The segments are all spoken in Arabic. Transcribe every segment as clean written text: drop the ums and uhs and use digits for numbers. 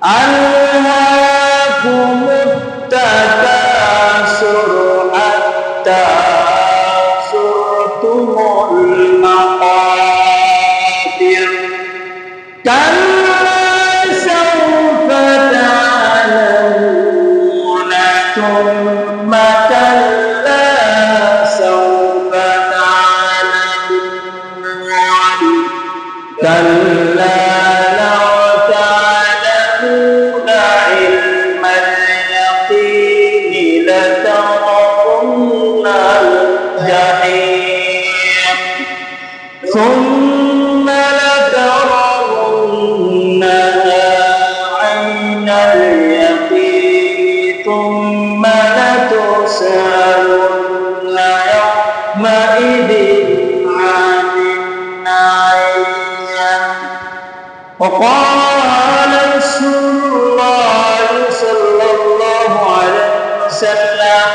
ألهاكم التكاثر حتى زرتم المقابر كلا سوف تعلمون ثم كلا سوف تعلمون كلا لو تعلمون علم اليقين لترون الجحيم ثم لترونها عين اليقين ثم لتسألن يومئذ عن النعيم وقال رسول الله صلى الله عليه وسلم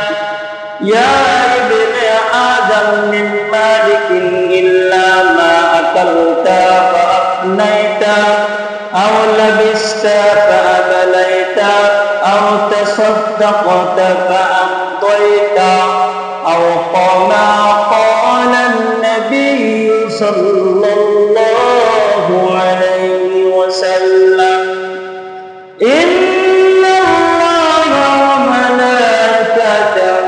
يا ابن آدم من مالك إلا ما أكلت فأفنيت أو لبست فأبليت أو تصدقت فأمضيت أو كما قال النبي صلى الله عليه وسلم إن الله وملائكته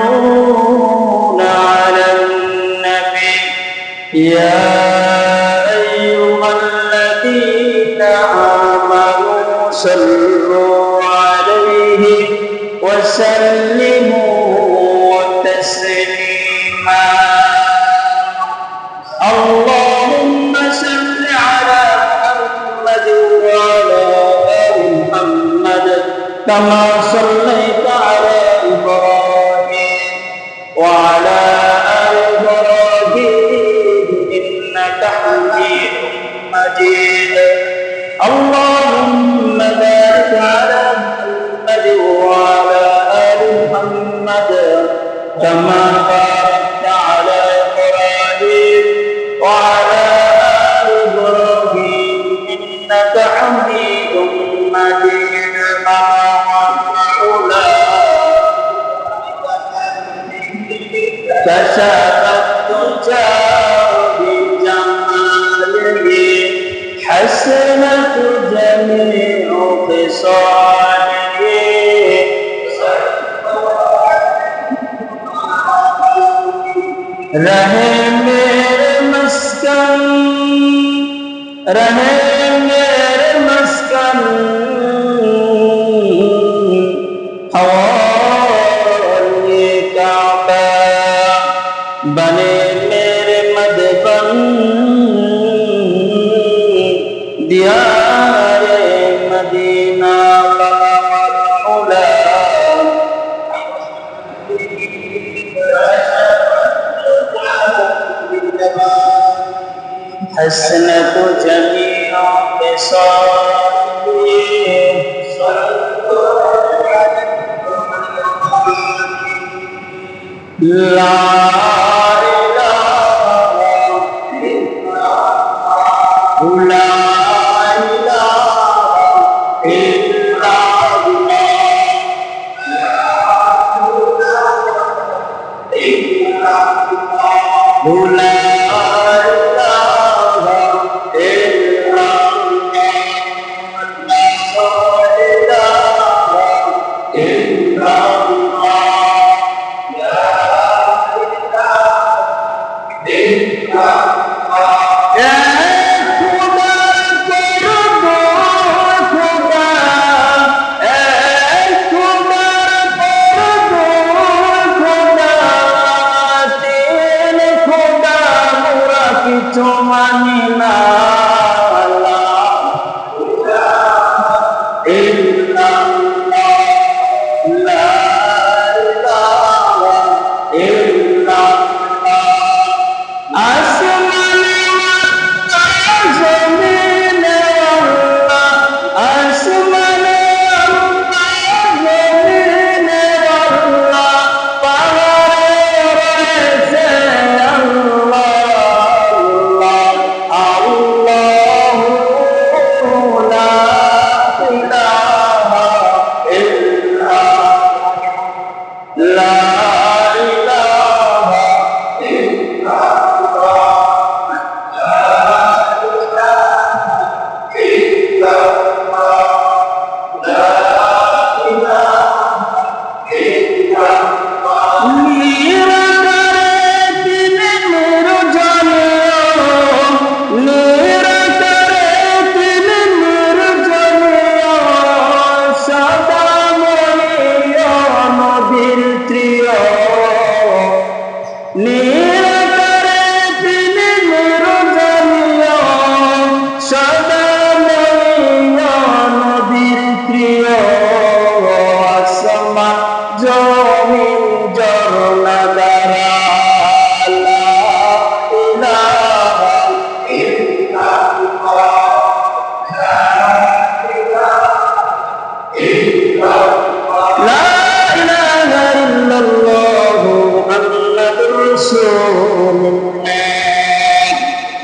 يصلون على النبي يا أيها الذين آمنوا صلوا عليه وسلموا تسليما اللهم صل على محمد وعلى آل محمد كما صليت على إبراهيم وعلى آل إبراهيم إنك حميد مجيد اللهم بارك على محمد وعلى آل محمد كما باركت على إبراهيم وعلى آل إبراهيم إنك حميد مجيد كشف الدجى بجماله حسنت جميع خصاله रहे मेरे मस्कन रहे मेरे मस्कन हवाले काबा बने मेरे मदबन दियारे मदीना حسنت جميع خصاله لا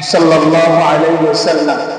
সাল্লাল্লাহু আলাইহি ওয়াসাল্লাম